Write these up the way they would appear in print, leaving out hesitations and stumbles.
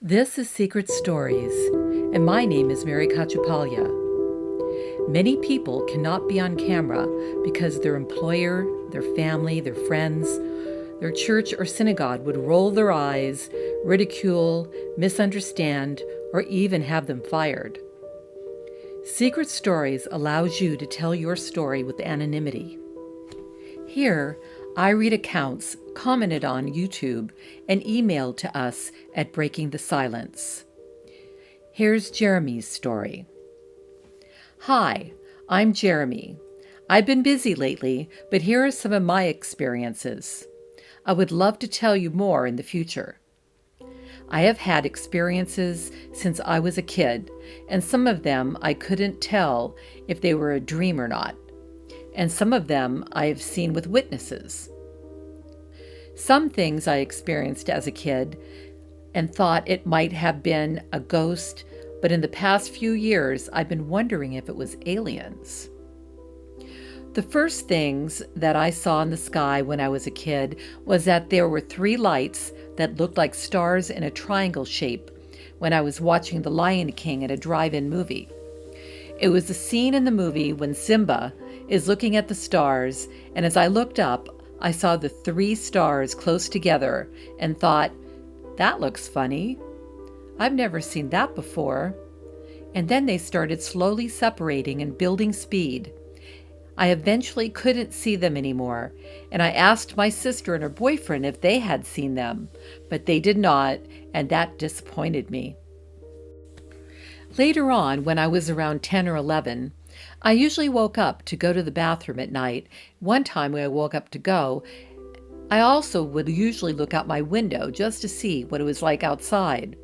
This is Secret Stories, and my name is Mary Cachupalia. Many people cannot be on camera because their employer, their family, their friends, their church or synagogue would roll their eyes, ridicule, misunderstand, or even have them fired. Secret Stories allows you to tell your story with anonymity. Here, I read accounts commented on YouTube and emailed to us at Breaking the Silence. Here's Jeremy's story. Hi, I'm Jeremy. I've been busy lately, but here are some of my experiences. I would love to tell you more in the future. I have had experiences since I was a kid, and some of them I couldn't tell if they were a dream or not. And some of them I have seen with witnesses. Some things I experienced as a kid and thought it might have been a ghost, but in the past few years I've been wondering if it was aliens. The first things that I saw in the sky when I was a kid was that there were 3 lights that looked like stars in a triangle shape when I was watching The Lion King at a drive-in movie. It was the scene in the movie when Simba is looking at the stars, and as I looked up, I saw the 3 stars close together and thought, that looks funny. I've never seen that before. And then they started slowly separating and building speed. I eventually couldn't see them anymore, and I asked my sister and her boyfriend if they had seen them, but they did not, and that disappointed me. Later on, when I was around 10 or 11, I usually woke up to go to the bathroom at night. One time when I woke up to go, I also would usually look out my window just to see what it was like outside.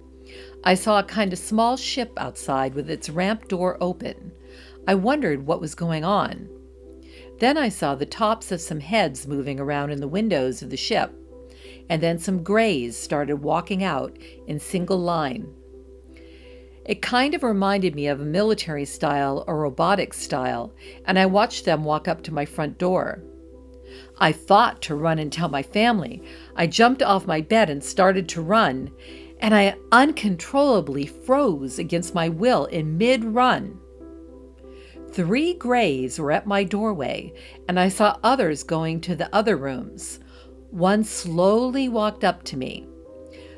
I saw a kind of small ship outside with its ramp door open. I wondered what was going on. Then I saw the tops of some heads moving around in the windows of the ship, and then some grays started walking out in single line. It kind of reminded me of a military style or robotic style, and I watched them walk up to my front door. I thought to run and tell my family. I jumped off my bed and started to run, and I uncontrollably froze against my will in mid-run. 3 grays were at my doorway, and I saw others going to the other rooms. One slowly walked up to me.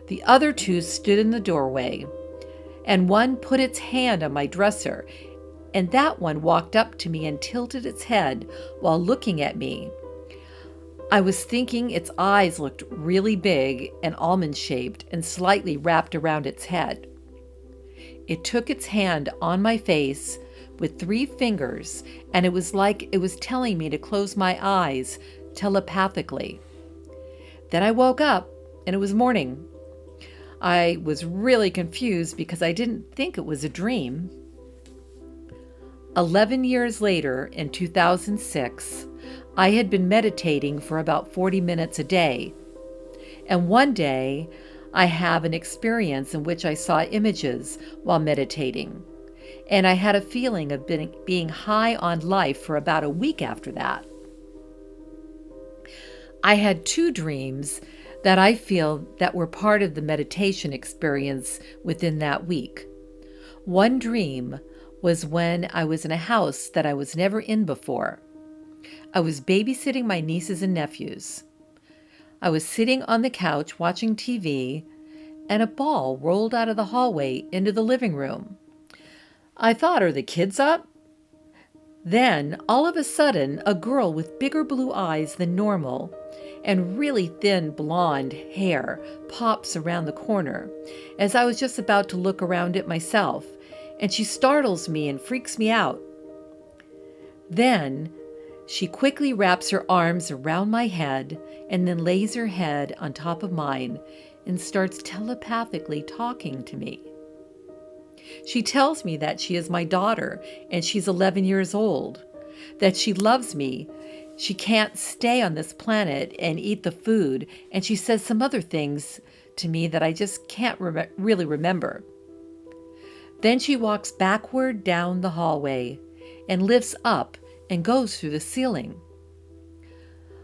The other 2 stood in the doorway, and one put its hand on my dresser, and that one walked up to me and tilted its head while looking at me. I was thinking its eyes looked really big and almond-shaped and slightly wrapped around its head. It took its hand on my face with 3 fingers, and it was like it was telling me to close my eyes telepathically. Then I woke up, and it was morning. I was really confused because I didn't think it was a dream. 11 years later, in 2006, I had been meditating for about 40 minutes a day. And one day, I have an experience in which I saw images while meditating. And I had a feeling of being high on life for about a week after that. I had 2 dreams that I feel that were part of the meditation experience within that week. One dream was when I was in a house that I was never in before. I was babysitting my nieces and nephews. I was sitting on the couch watching TV, and a ball rolled out of the hallway into the living room. I thought, are the kids up? Then, all of a sudden, a girl with bigger blue eyes than normal and really thin blonde hair pops around the corner as I was just about to look around it myself, and she startles me and freaks me out. Then she quickly wraps her arms around my head and then lays her head on top of mine and starts telepathically talking to me. She tells me that she is my daughter and she's 11 years old, that she loves me. She can't stay on this planet and eat the food, and she says some other things to me that I just can't really remember. Then she walks backward down the hallway and lifts up and goes through the ceiling.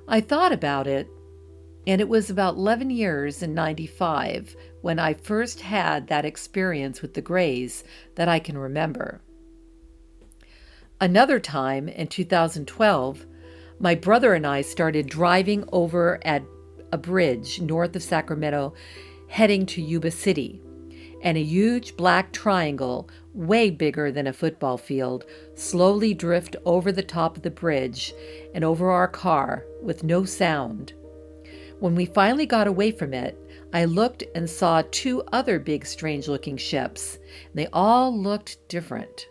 I thought about it, And it was about 11 years in 95 when I first had that experience with the Greys that I can remember. Another time in 2012, my brother and I started driving over at a bridge north of Sacramento, heading to Yuba City. And a huge black triangle, way bigger than a football field, slowly drifted over the top of the bridge and over our car with no sound. When we finally got away from it, I looked and saw two other big strange-looking ships. They all looked different.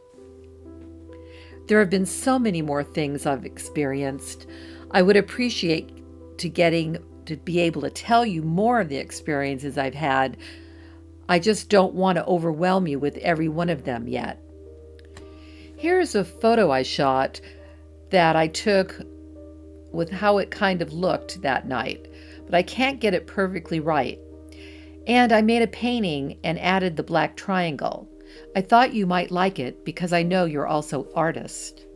There have been so many more things I've experienced. I would appreciate to be able to tell you more of the experiences I've had. I just don't want to overwhelm you with every one of them yet. Here's a photo I shot that I took with how it kind of looked that night, but I can't get it perfectly right. And I made a painting and added the black triangle. I thought you might like it because I know you're also an artist.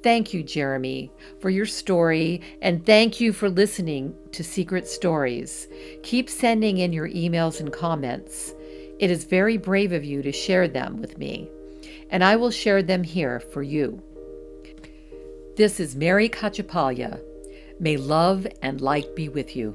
Thank you, Jeremy, for your story, and thank you for listening to Secret Stories. Keep sending in your emails and comments. It is very brave of you to share them with me, and I will share them here for you. This is Mary Caciapaglia. May love and light be with you.